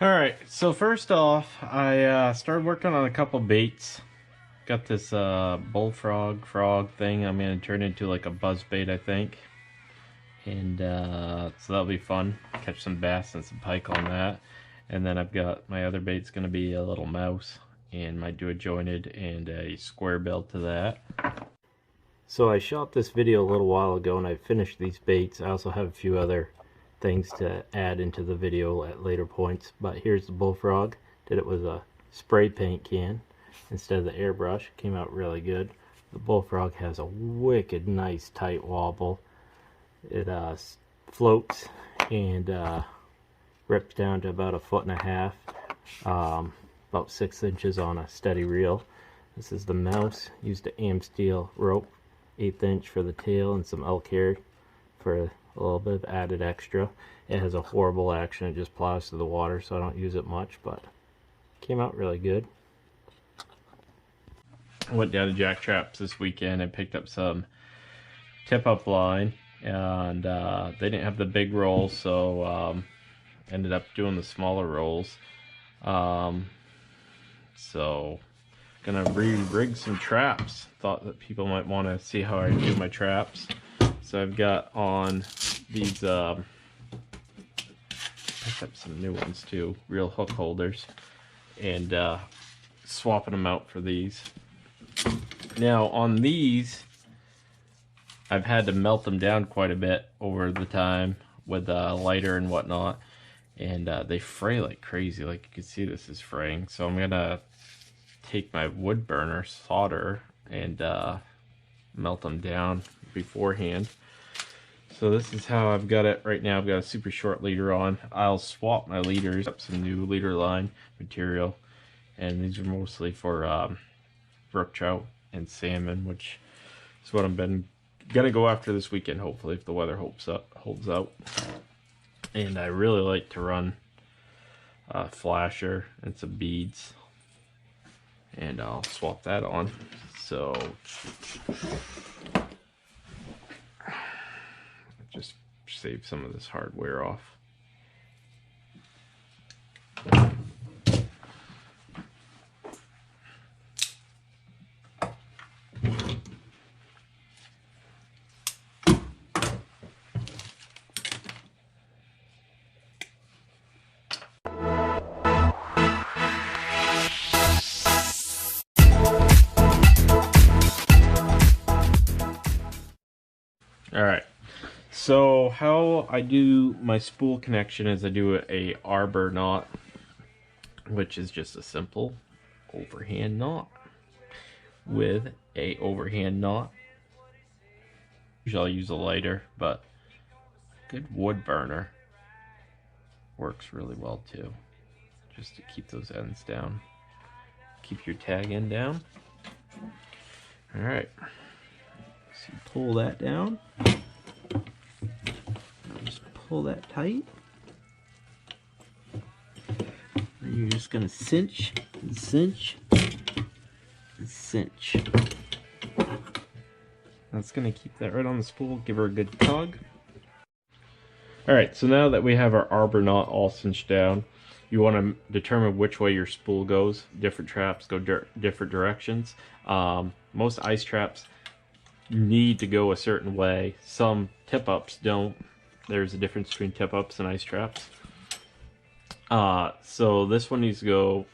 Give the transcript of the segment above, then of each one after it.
Alright, so first off, I started working on a couple baits. Got this bullfrog frog thing I'm going to turn into like a buzz bait, I think. And so that'll be fun. Catch some bass and some pike on that. And then I've got my other bait's going to be a little mouse. And might do a jointed and a square bill to that. So I shot this video a little while ago and I finished these baits. I also have a few other things to add into the video at later points, but here's the bullfrog. Did it with a spray paint can instead of the airbrush. Came out really good. The bullfrog has a wicked nice tight wobble. It floats and rips down to about 1.5 feet, about 6 inches on a steady reel. This is the mouse. Used an am steel rope, 1/8 inch for the tail and some elk hair for a little bit of added extra. It has a horrible action. It just plows through the water, so I don't use it much, but came out really good. I went down to Jack Traps this weekend and picked up some tip-up line, and they didn't have the big rolls, so ended up doing the smaller rolls. So gonna re-rig some traps. Thought that people might want to see how I do my traps. So I've got on these, picked up some new ones too, real hook holders, and swapping them out for these. Now on these, I've had to melt them down quite a bit over the time with a lighter and whatnot, and they fray like crazy. Like you can see, this is fraying. So I'm gonna take my wood burner solder and melt them down beforehand. So this is how I've got it right now. I've got a super short leader on. I'll swap my leaders up, some new leader line material, and these are mostly for brook trout and salmon, which is what I've been gonna go after this weekend, hopefully, if the weather holds out. And I really like to run a flasher and some beads, and I'll swap that on. So just save some of this hardware off. Alright, so how I do my spool connection is I do a arbor knot, which is just a simple overhand knot with a overhand knot. Usually I'll use a lighter, but a good wood burner works really well too, just to keep those ends down. Keep your tag end down. Alright. So you pull that down, just pull that tight, and you're just going to cinch and cinch and cinch. That's going to keep that right on the spool, give her a good tug. Alright, so now that we have our arbor knot all cinched down, you want to determine which way your spool goes. Different traps go different directions. Most ice traps need to go a certain way. Some tip-ups don't. There's a difference between tip-ups and ice traps. So this one needs to go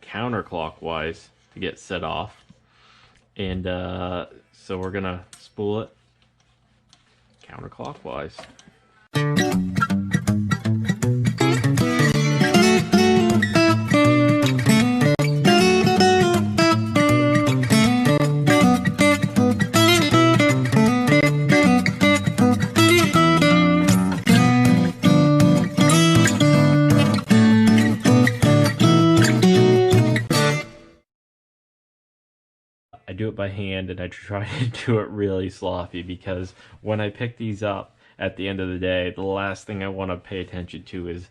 counterclockwise to get set off. And so we're gonna spool it counterclockwise. I do it by hand, and I try to do it really sloppy, because when I pick these up at the end of the day, the last thing I want to pay attention to is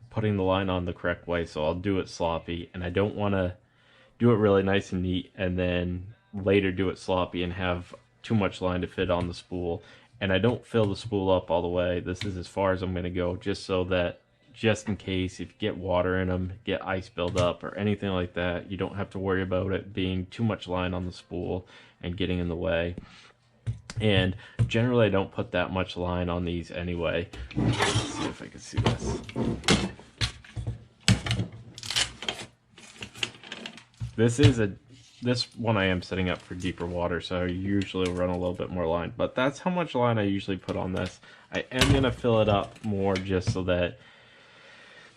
putting the line on the correct way. So I'll do it sloppy, and I don't want to do it really nice and neat and then later do it sloppy and have too much line to fit on the spool. And I don't fill the spool up all the way. This is as far as I'm going to go, just so that just in case if you get water in them, get ice buildup or anything like that, you don't have to worry about it being too much line on the spool and getting in the way. And generally I don't put that much line on these anyway. Let's see if I can see this. This one I am setting up for deeper water, so I usually run a little bit more line, but that's how much line I usually put on this. I am going to fill it up more just so that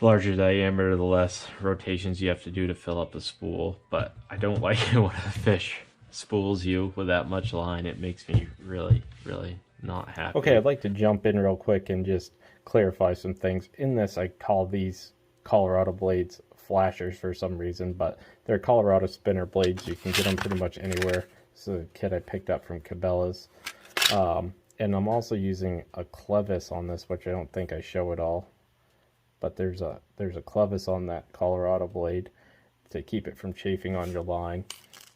the larger diameter, the less rotations you have to do to fill up the spool, but I don't like it when a fish spools you with that much line. It makes me really, really not happy. Okay, I'd like to jump in real quick and just clarify some things. In this, I call these Colorado blades flashers for some reason, but they're Colorado spinner blades. You can get them pretty much anywhere. This is a kit I picked up from Cabela's. And I'm also using a clevis on this, which I don't think I show at all. But there's a clevis on that Colorado blade to keep it from chafing on your line.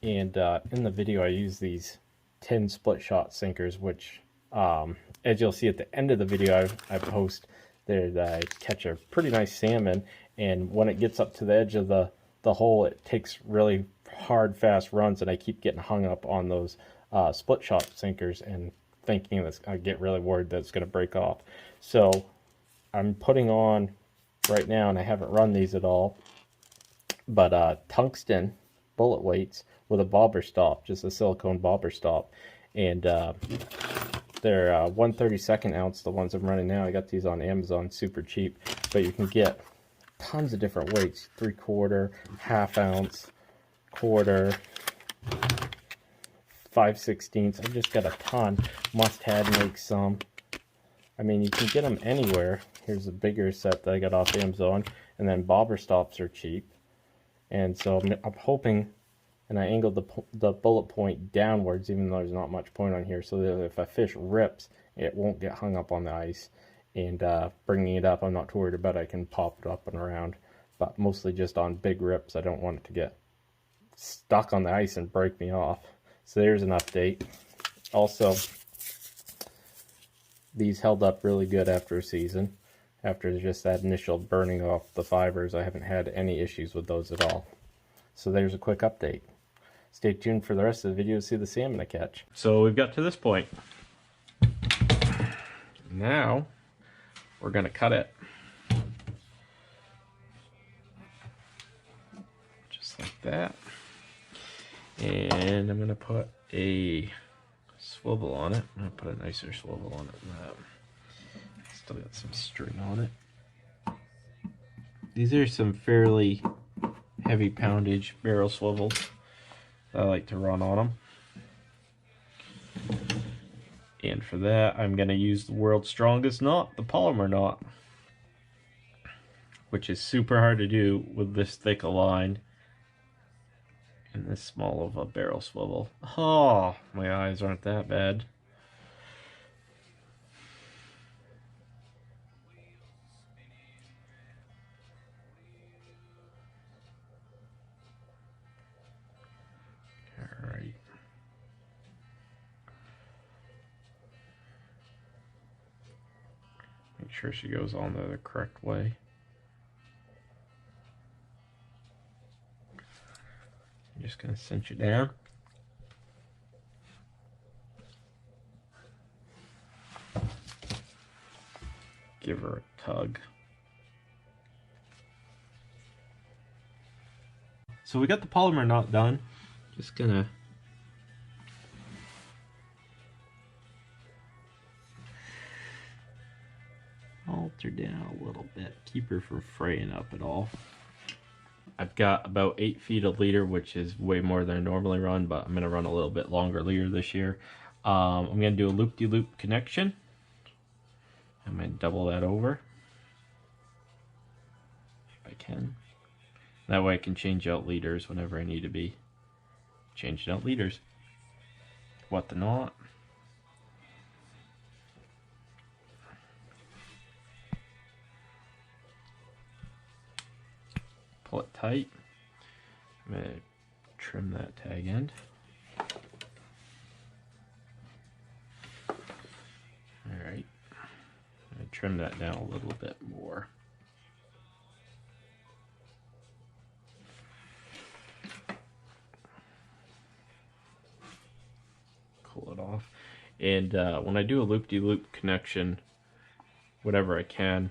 And in the video, I use these 10 split shot sinkers, which, as you'll see at the end of the video, I post there that I catch a pretty nice salmon. And when it gets up to the edge of the hole, it takes really hard, fast runs, and I keep getting hung up on those split shot sinkers and thinking that I get really worried that it's going to break off. So I'm putting on right now, and I haven't run these at all, but tungsten bullet weights with a bobber stop, just a silicone bobber stop, and they're 1/32 ounce, the ones I'm running now. I got these on Amazon, super cheap, but you can get tons of different weights: 3/4, half ounce, quarter, 5/16. I just got a ton. Must Have makes some. I mean, you can get them anywhere. Here's a bigger set that I got off Amazon, and then bobber stops are cheap. And so I'm hoping, and I angled the bullet point downwards, even though there's not much point on here, so that if a fish rips, it won't get hung up on the ice. And bringing it up, I'm not too worried about it. I can pop it up and around, but mostly just on big rips. I don't want it to get stuck on the ice and break me off. So there's an update. Also, these held up really good after a season. After just that initial burning off the fibers, I haven't had any issues with those at all. So there's a quick update. Stay tuned for the rest of the video to see the salmon I catch. So we've got to this point. Now we're going to cut it. Just like that. And I'm going to put a swivel on it. I'm going to put a nicer swivel on it than that. Still got some string on it. These are some fairly heavy poundage barrel swivels that I like to run on them. And for that, I'm going to use the world's strongest knot, the polymer knot, which is super hard to do with this thick a line and this small of a barrel swivel. Oh, my eyes aren't that bad. Alright. Make sure she goes on there the correct way. I'm just going to cinch it down. Give her a tug. So we got the polymer knot done. Just gonna alter down a little bit, keep her from fraying up at all. I've got about 8 feet of leader, which is way more than I normally run, but I'm gonna run a little bit longer leader this year. I'm gonna do a loop-de-loop connection. I'm gonna double that over if I can. That way I can change out leaders whenever I need to be changing out leaders. What the knot. Pull it tight. I'm going to trim that tag end. Alright. I'm going to trim that down a little bit more. it off. And when I do a loop-de-loop connection, whatever I can,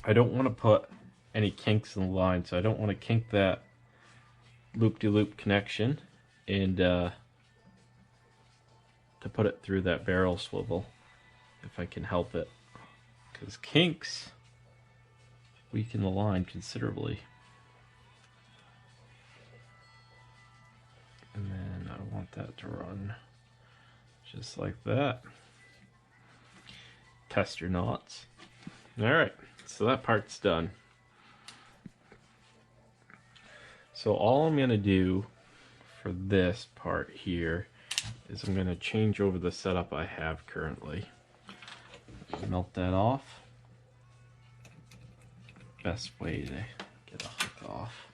I don't want to put any kinks in the line, so I don't want to kink that loop-de-loop connection and to put it through that barrel swivel if I can help it, because kinks weaken the line considerably. And then I want that to run just like that. Test your knots. Alright, so that part's done. So all I'm going to do for this part here is I'm going to change over the setup I have currently. Melt that off. Best way to get a hook off.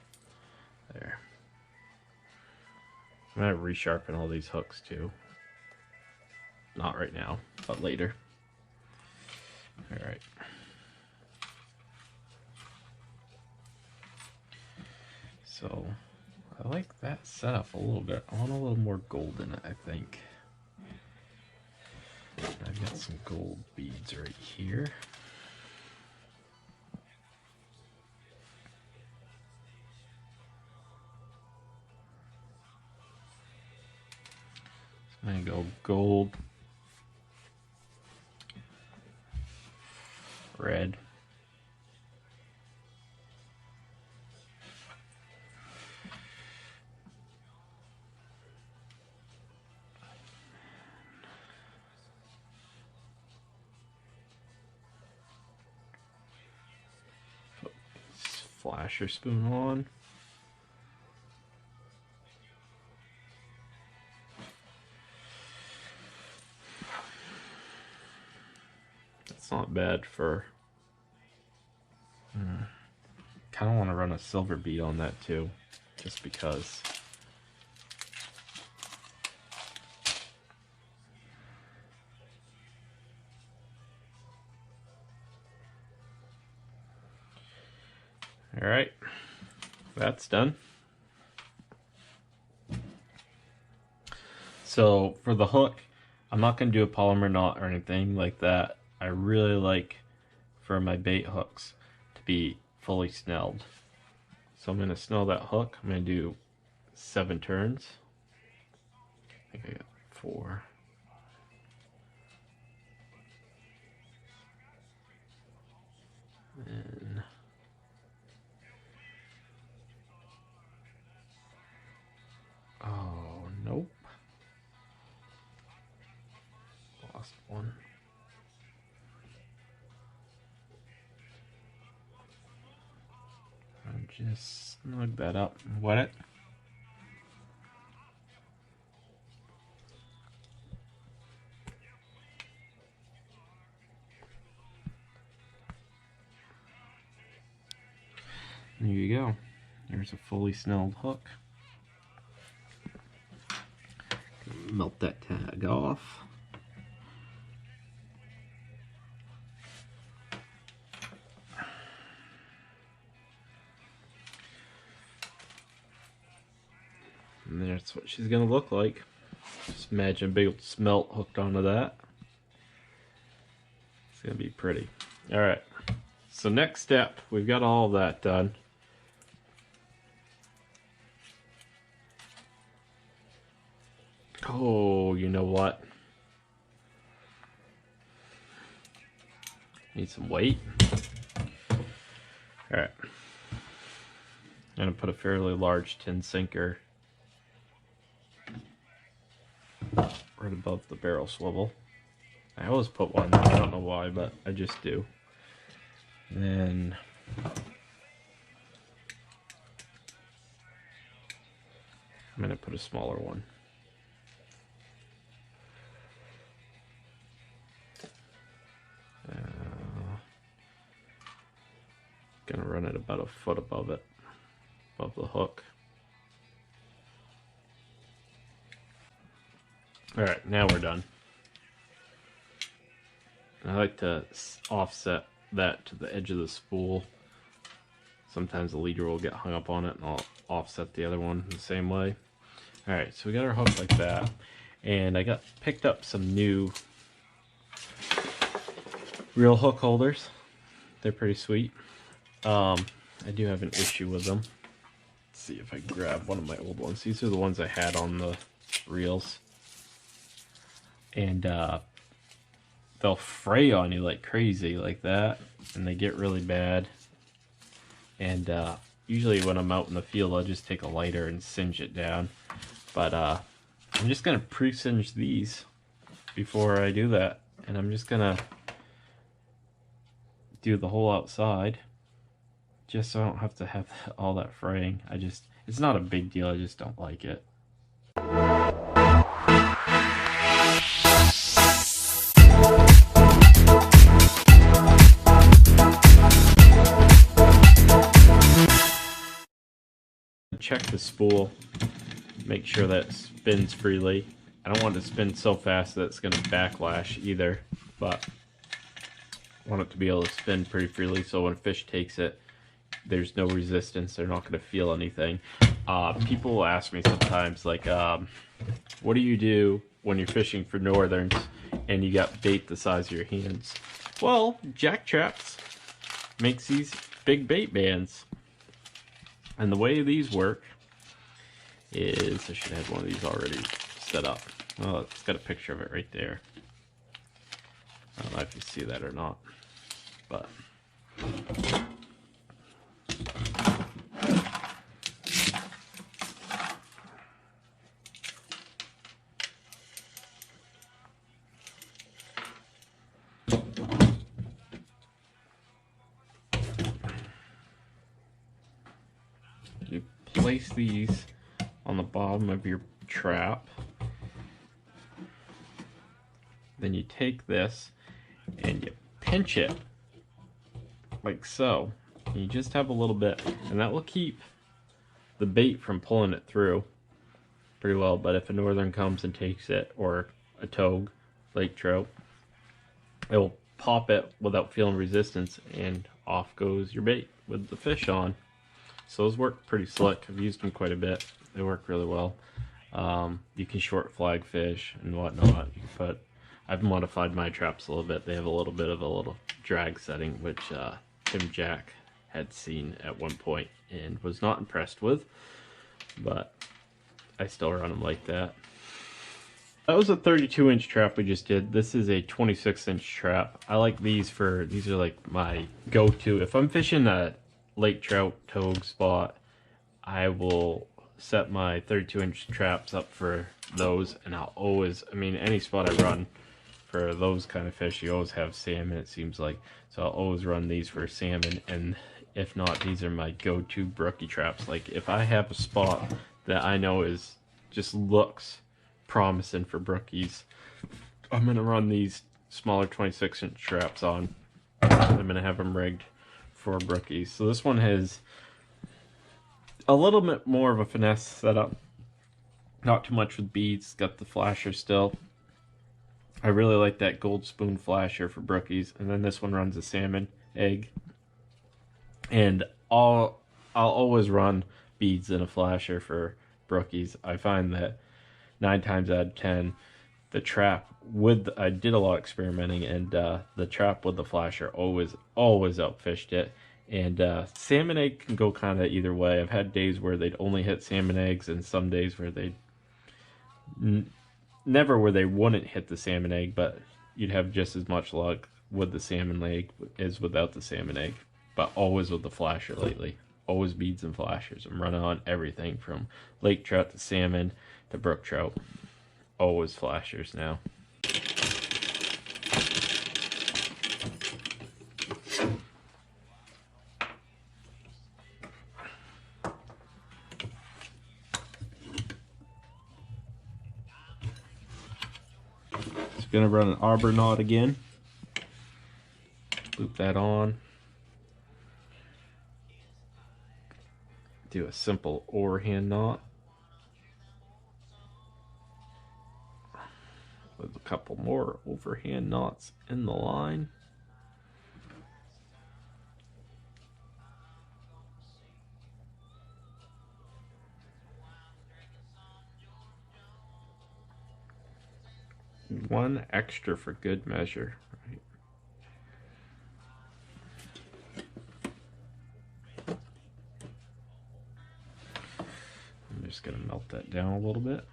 There. I'm going to resharpen all these hooks too. Not right now, but later. Alright. So, I like that setup a little bit. I want a little more gold in it, I think. I've got some gold beads right here. So I'm going to go gold, red, put this flasher spoon on. It's not bad for... kind of want to run a silver bead on that too, just because. Alright, that's done. So for the hook, I'm not going to do a polymer knot or anything like that. I really like for my bait hooks to be fully snelled. So I'm going to snell that hook. I'm going to do 7 turns. I think I got 4. And oh, nope. Lost one. I'll just snug that up and wet it. There you go. There's a fully snelled hook. Melt that tag off. And that's what she's gonna look like. Just imagine a big old smelt hooked onto that. It's gonna be pretty. Alright, so next step, we've got all of that done. Oh, you know what? Need some weight. Alright. I'm gonna put a fairly large tin sinker right above the barrel swivel. I always put one, I don't know why, but I just do. And then I'm gonna put a smaller one. Gonna run it about a foot above it, above the hook. Alright, now we're done. I like to offset that to the edge of the spool. Sometimes the leader will get hung up on it, and I'll offset the other one the same way. Alright, so we got our hook like that. And I picked up some new reel hook holders. They're pretty sweet. I do have an issue with them. Let's see if I grab one of my old ones. These are the ones I had on the reels. And they'll fray on you like crazy like that. And they get really bad. And usually when I'm out in the field, I'll just take a lighter and singe it down. But I'm just going to pre-singe these before I do that. And I'm just going to do the whole outside, just so I don't have to have all that fraying. It's not a big deal, I just don't like it. Check the spool, make sure that it spins freely. I don't want it to spin so fast that it's going to backlash either, but I want it to be able to spin pretty freely so when a fish takes it, there's no resistance, they're not going to feel anything. People will ask me sometimes, like, what do you do when you're fishing for northerns and you got bait the size of your hands? Well, Jack Traps makes these big bait bands. And the way these work is, I should have one of these already set up. Well, it's got a picture of it right there. I don't know if you see that or not, but you place these on the bottom of your trap. Then you take this and you pinch it like so. And you just have a little bit, and that will keep the bait from pulling it through pretty well. But if a northern comes and takes it, or a togue, lake trout, it will pop it without feeling resistance, and off goes your bait with the fish on. So those work pretty slick. I've used them quite a bit. They work really well. You can short flag fish and whatnot. I've modified my traps a little bit. They have a little bit of a drag setting, which Tim Jack had seen at one point and was not impressed with. But I still run them like that. That was a 32-inch trap we just did. This is a 26-inch trap. I like these are like my go-to. If I'm fishing a lake trout togue spot, I will set my 32-inch traps up for those, and I'll always, any spot I run for those kind of fish, you always have salmon, it seems like. So I'll always run these for salmon, and if not, these are my go-to brookie traps. Like, if I have a spot that I know just looks promising for brookies, I'm gonna run these smaller 26-inch traps on. I'm gonna have them rigged for brookies. So this one has a little bit more of a finesse setup. Not too much with beads. Got the flasher still. I really like that gold spoon flasher for brookies. And then this one runs a salmon egg. And I'll always run beads in a flasher for brookies. I find that 9 times out of 10, the trap I did a lot of experimenting, and the trap with the flasher always outfished it. And salmon egg can go kind of either way. I've had days where they'd only hit salmon eggs, and some days where they'd never where they wouldn't hit the salmon egg, but you'd have just as much luck with the salmon egg as without the salmon egg. But always with the flasher lately. Always beads and flashers. I'm running on everything from lake trout to salmon to brook trout. Always flashers now. Gonna run an arbor knot again. Loop that on. Do a simple overhand knot with a couple more overhand knots in the line. one extra for good measure. Right? I'm just gonna melt that down a little bit.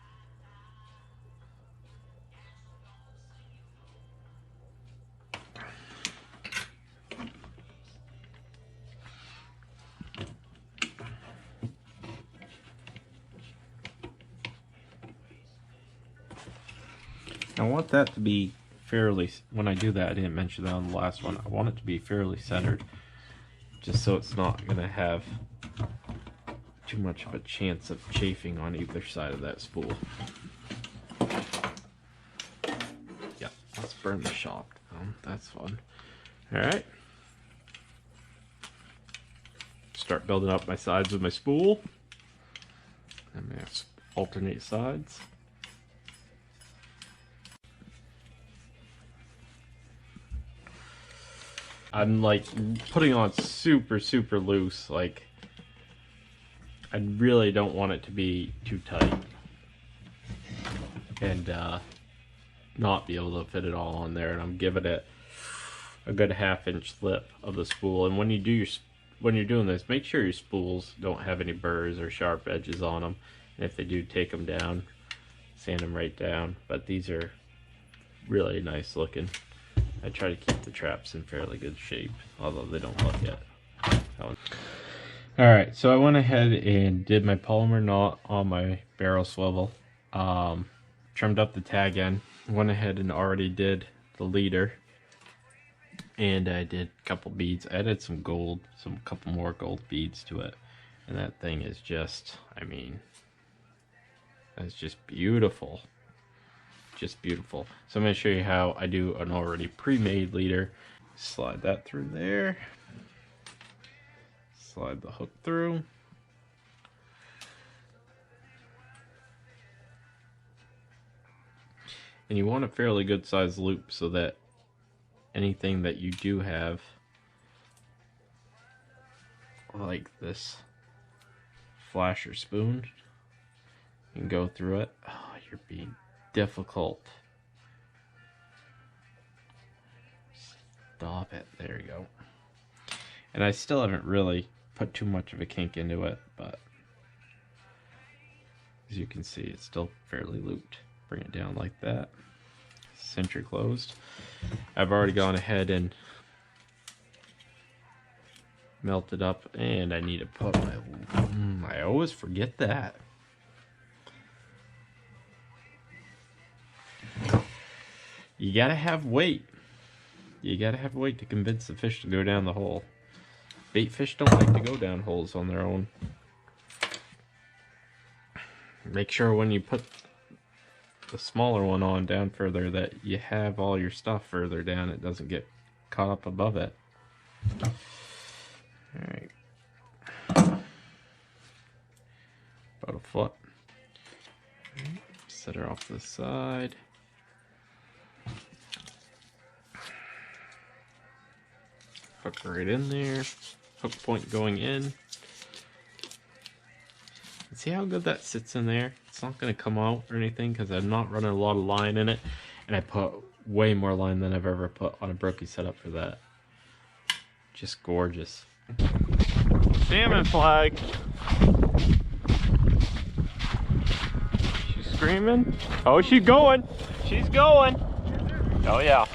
I want that to be fairly, when I do that, I didn't mention that on the last one, I want it to be fairly centered, just so it's not going to have too much of a chance of chafing on either side of that spool. Yeah, let's burn the shop down, that's fun. Alright. Start building up my sides with my spool. I'm going to alternate sides. I'm like putting on super loose, like I really don't want it to be too tight and not be able to fit it all on there, and I'm giving it a good 1/2 inch slip of the spool. And when you're doing this, make sure your spools don't have any burrs or sharp edges on them, and if they do, take them down, sand them right down. But these are really nice looking. I try to keep the traps in fairly good shape, although they don't look yet. Alright, so I went ahead and did my polymer knot on my barrel swivel. Trimmed up the tag end. Went ahead and already did the leader. And I did a couple beads. I added some gold, couple more gold beads to it. And that thing is just, I mean, that's just beautiful. Just beautiful. So I'm going to show you how I do an already pre-made leader. Slide that through there. Slide the hook through. And you want a fairly good sized loop so that anything that you do have, like this flasher spoon, you can go through it. Oh, you're being difficult. Stop it. There you go. And I still haven't really put too much of a kink into it, but as you can see, it's still fairly looped. Bring it down like that. Cincher closed. I've already gone ahead and melted up, and I need to put my, I always forget that. You gotta have weight. You gotta have weight to convince the fish to go down the hole. Bait fish don't like to go down holes on their own. Make sure when you put the smaller one on down further that you have all your stuff further down. It doesn't get caught up above it. Alright. About a foot. Right. Set her off to the side. Hook right in there. Hook point going in. See how good that sits in there? It's not going to come out or anything because I'm not running a lot of line in it. And I put way more line than I've ever put on a brookie setup for that. Just gorgeous. Salmon flag. She's screaming. Oh, she's going. She's going. Oh, yeah.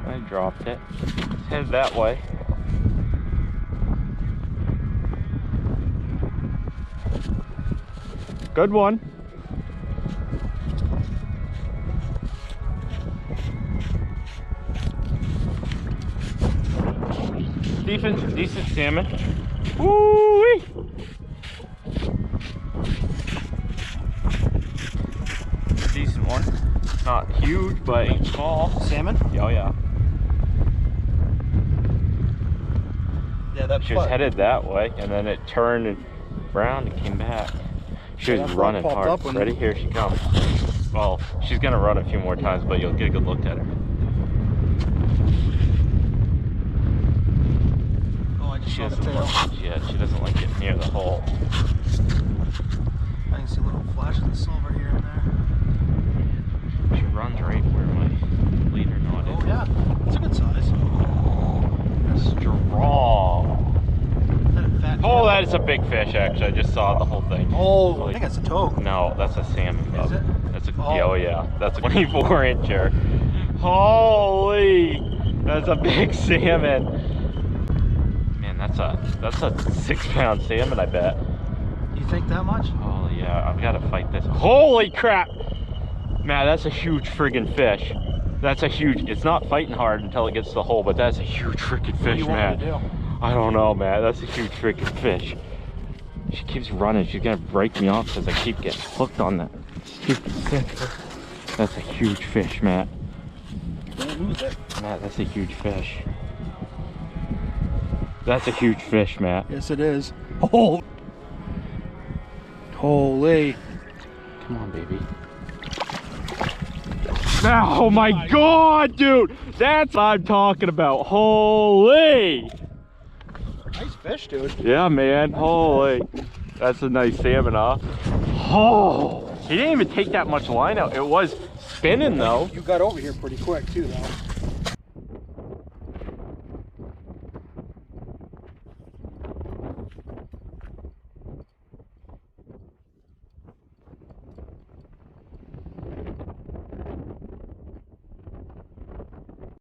I dropped it. Let's head that way. Good one. Decent salmon. Woo-wee! Decent one. Not huge, but ain't small. Salmon? Oh yeah. Yeah, that she was headed that way, and then it turned around and came back. She was running hard. Ready? Here she comes. Well, she's gonna run a few more times, but you'll get a good look at her. Oh, I just saw the tail. Yeah, she doesn't like getting near the hole. I can see little flashes big fish, actually. I just saw the whole thing. Oh, I think that's a togue. No, that's a salmon. Is it? That's a, Oh. yeah, oh yeah, that's a 24 incher. Holy, that's a big salmon. Man, that's a 6-pound salmon, I bet. You think that much? Oh yeah, I've got to fight this. Holy crap! Man, that's a huge friggin' fish. That's a huge, it's not fighting hard until it gets to the hole, but that's a huge freaking What do fish, you want man. me to do? I don't know, man. That's a huge freaking fish. She keeps running. She's gonna break me off because I keep getting hooked on that stupid fish. That's a huge fish, Matt. Don't lose it. Matt, that's a huge fish. That's a huge fish, Matt. Yes, it is. Oh! Holy! Come on, baby. Oh my God, dude! That's what I'm talking about. Holy! Nice fish, dude. Yeah, man. Holy. That's a nice salmon, huh? Oh! He didn't even take that much line out. It was spinning, though. You got over here pretty quick, too, though.